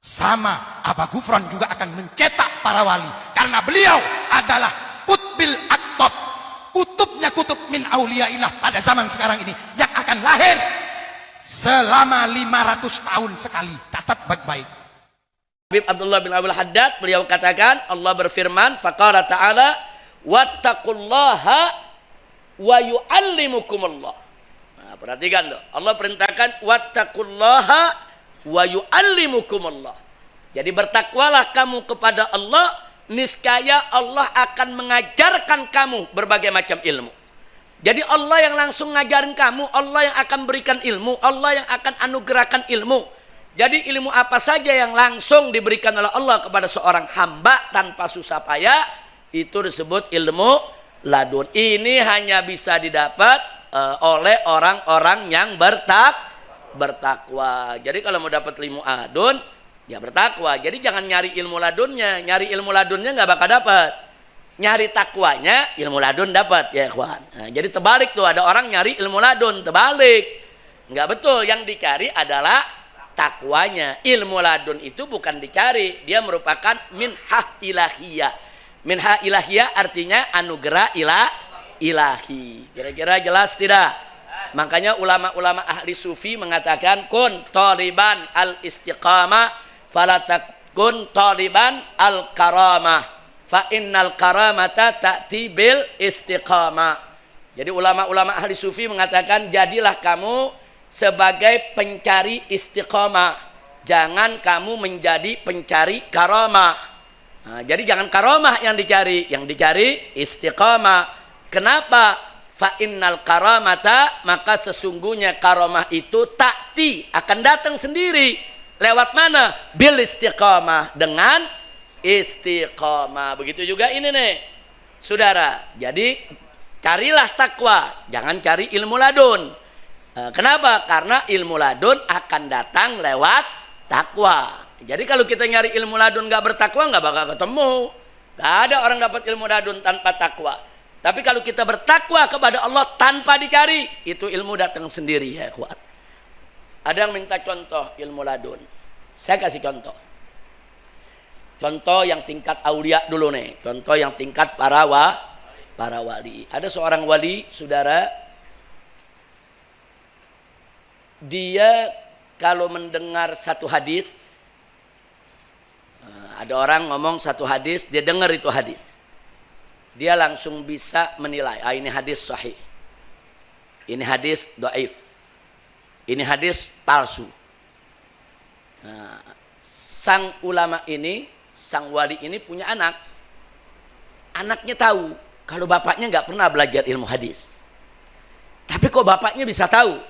Sama Aba Gufron juga akan mencetak para wali, karena beliau adalah kutbil aktob, kutubnya kutub min auliyaillah pada zaman sekarang ini, yang akan lahir selama 500 tahun sekali. Catat baik-baik. Habib Abdullah bin Abdul Haddad, beliau katakan, Allah berfirman, faqala ta'ala wattaqullaha wa yu'allimukumullah. Nah, perhatikan loh, Allah perintahkan wattaqullaha wa yu'allimukumullah. Jadi bertakwalah kamu kepada Allah, niscaya Allah akan mengajarkan kamu berbagai macam ilmu. Jadi Allah yang langsung ngajarin kamu, Allah yang akan berikan ilmu, Allah yang akan anugerahkan ilmu. Jadi ilmu apa saja yang langsung diberikan oleh Allah kepada seorang hamba tanpa susah payah, itu disebut ilmu ladun. Ini hanya bisa didapat oleh orang-orang yang bertakwa. Jadi kalau mau dapat ilmu ladun, ya bertakwa. Jadi jangan nyari ilmu ladunnya. Nyari ilmu ladunnya nggak bakal dapat. Nyari takwanya, ilmu ladun dapat, ya ikhwan. Nah, jadi terbalik tuh, ada orang nyari ilmu ladun, terbalik. Nggak betul. Yang dicari adalah takwanya. Ilmu ladun itu bukan dicari, dia merupakan minhah ilahiyah. Minhah ilahiyah artinya anugerah ilahi. Kira-kira jelas tidak? Makanya ulama-ulama ahli sufi mengatakan kun taliban al istiqamah falatakun taliban al karamah fa innal karamata ta'ti bil istiqamah. Jadi ulama-ulama ahli sufi mengatakan, jadilah kamu sebagai pencari istiqamah, jangan kamu menjadi pencari karamah. Nah, jadi jangan karamah yang dicari istiqamah. Kenapa? Fa innal karamata, maka sesungguhnya karamah itu ta'ti, akan datang sendiri. Lewat mana? Bil istiqamah, dengan istiqamah. Begitu juga ini nih, saudara. Jadi carilah takwa, jangan cari ilmu ladun. Kenapa? Karena ilmu ladun akan datang lewat takwa. Jadi kalau kita nyari ilmu ladun nggak bertakwa, nggak bakal ketemu. Nggak ada orang dapat ilmu ladun tanpa takwa. Tapi kalau kita bertakwa kepada Allah tanpa dicari, itu ilmu datang sendiri, ya kuat. Ada yang minta contoh ilmu ladun. Saya kasih contoh. Contoh yang tingkat aulia dulu nih. Contoh yang tingkat para wali. Ada seorang wali, saudara. Dia kalau mendengar satu hadis, ada orang ngomong satu hadis, dia dengar itu hadis, dia langsung bisa menilai, ini hadis sahih, ini hadis dhaif, ini hadis palsu. Nah, sang ulama ini, sang wali ini punya anak. Anaknya tahu kalau bapaknya nggak pernah belajar ilmu hadis, tapi kok bapaknya bisa tahu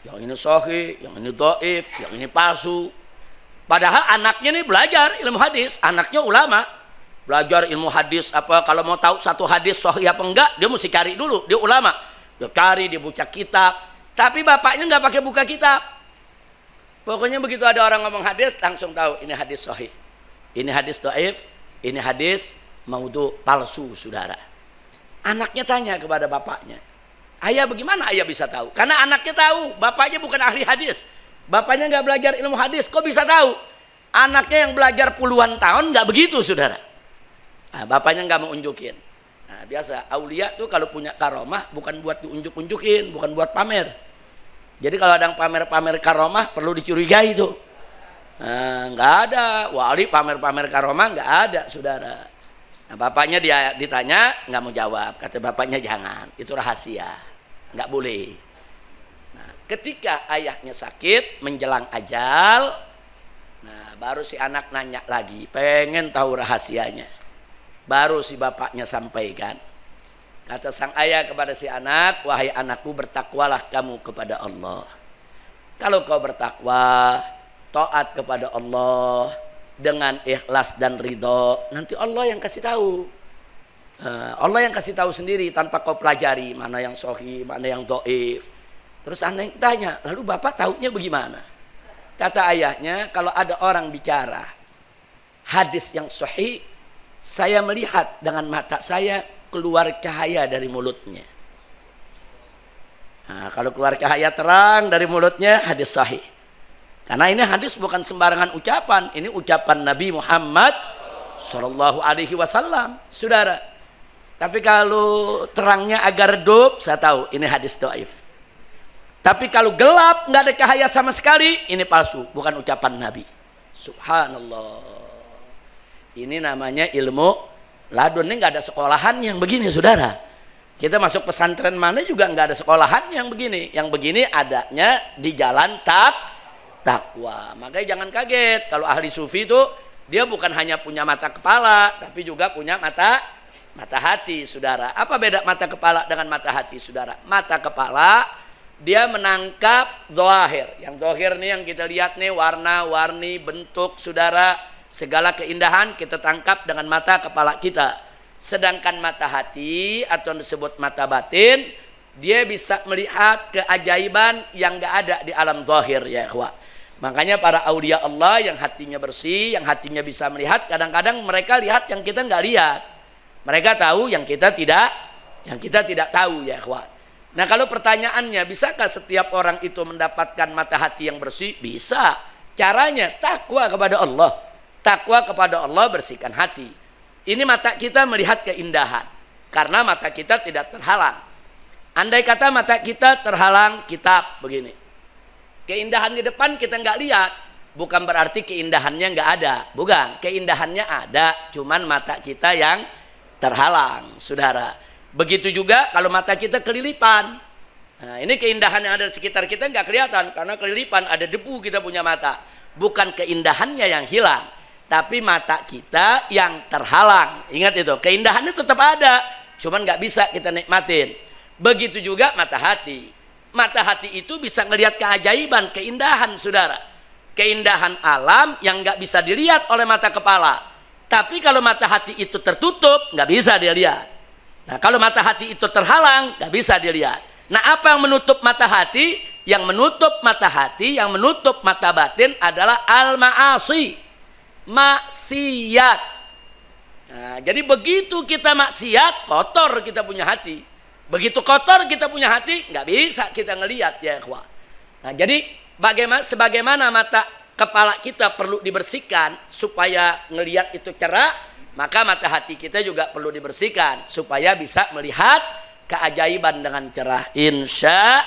yang ini sahih, yang ini dhaif, yang ini palsu. Padahal anaknya ini belajar ilmu hadis, anaknya ulama, belajar ilmu hadis. Apa kalau mau tahu satu hadis sahih apa enggak, dia mesti cari dulu. Dia ulama, dia cari, dia buka kitab. Tapi bapaknya nggak pakai buka kitab. Pokoknya begitu ada orang ngomong hadis, langsung tahu ini hadis sahih, ini hadis dhaif, ini hadis maudhu, palsu, saudara. Anaknya tanya kepada bapaknya, ayah bagaimana ayah bisa tahu? Karena anaknya tahu, bapaknya bukan ahli hadis. Bapaknya nggak belajar ilmu hadis, kok bisa tahu? Anaknya yang belajar puluhan tahun nggak begitu, saudara. Nah, bapaknya nggak mau unjukin. Nah, biasa aulia tuh kalau punya karomah bukan buat diunjuk-unjukin, bukan buat pamer. Jadi kalau ada yang pamer-pamer karomah perlu dicurigai tuh. Nah, nggak ada wali pamer-pamer karomah, nggak ada, saudara. Nah, bapaknya dia ditanya nggak mau jawab, kata bapaknya jangan, itu rahasia, nggak boleh. Ketika ayahnya sakit menjelang ajal, nah baru si anak nanya lagi, pengen tahu rahasianya. Baru si bapaknya sampaikan. Kata sang ayah kepada si anak, wahai anakku, bertakwalah kamu kepada Allah. Kalau kau bertakwa, taat kepada Allah dengan ikhlas dan ridho, nanti Allah yang kasih tahu. Allah yang kasih tahu sendiri tanpa kau pelajari mana yang sahih, mana yang dhaif. Terus anak tanya, lalu bapak taunya bagaimana? Kata ayahnya, kalau ada orang bicara hadis yang sahih, saya melihat dengan mata saya keluar cahaya dari mulutnya. Nah, kalau keluar cahaya terang dari mulutnya, hadis sahih. Karena ini hadis bukan sembarangan ucapan, ini ucapan Nabi Muhammad Shallallahu Alaihi Wasallam, saudara. Tapi kalau terangnya agak redup, saya tahu ini hadis dhaif. Tapi kalau gelap, nggak ada cahaya sama sekali, ini palsu, bukan ucapan Nabi. Subhanallah. Ini namanya ilmu ladun. Ini nggak ada sekolahan yang begini, saudara. Kita masuk pesantren mana juga nggak ada sekolahan yang begini. Yang begini adanya di jalan takwa. Makanya jangan kaget kalau ahli sufi itu dia bukan hanya punya mata kepala, tapi juga punya mata hati, saudara. Apa beda mata kepala dengan mata hati, saudara? Mata kepala dia menangkap zahir. Yang zahir nih yang kita lihat nih, warna-warni, bentuk, saudara, segala keindahan kita tangkap dengan mata kepala kita. Sedangkan mata hati atau disebut mata batin, dia bisa melihat keajaiban yang enggak ada di alam zahir, ya ikhwah. Makanya para aulia Allah yang hatinya bersih, yang hatinya bisa melihat, kadang-kadang mereka lihat yang kita enggak lihat. Mereka tahu yang kita tidak tahu, ya ikhwah. Nah, kalau pertanyaannya, bisakah setiap orang itu mendapatkan mata hati yang bersih? Bisa. Caranya takwa kepada Allah. Takwa kepada Allah, bersihkan hati. Ini mata kita melihat keindahan, karena mata kita tidak terhalang. Andai kata mata kita terhalang kitab begini, keindahan di depan kita nggak lihat, bukan berarti keindahannya nggak ada. Bukan, keindahannya ada, cuman mata kita yang terhalang, saudara. Begitu juga kalau mata kita kelilipan. Nah, ini keindahan yang ada di sekitar kita nggak kelihatan, karena kelilipan, ada debu kita punya mata. Bukan keindahannya yang hilang, tapi mata kita yang terhalang. Ingat itu, keindahannya tetap ada, cuman nggak bisa kita nikmatin. Begitu juga mata hati. Mata hati itu bisa ngelihat keajaiban, keindahan, saudara. Keindahan alam yang nggak bisa dilihat oleh mata kepala. Tapi kalau mata hati itu tertutup, nggak bisa dilihat. Nah, kalau mata hati itu terhalang, nggak bisa dilihat. Nah, apa yang menutup mata hati? Yang menutup mata hati, yang menutup mata batin adalah al-ma'asi. Maksiat. Nah, jadi begitu kita maksiat, kotor kita punya hati. Begitu kotor kita punya hati, nggak bisa kita ngelihat, ya ikhwah. Nah, jadi sebagaimana mata kepala kita perlu dibersihkan supaya ngelihat itu cerah, maka mata hati kita juga perlu dibersihkan supaya bisa melihat keajaiban dengan cerah. Insya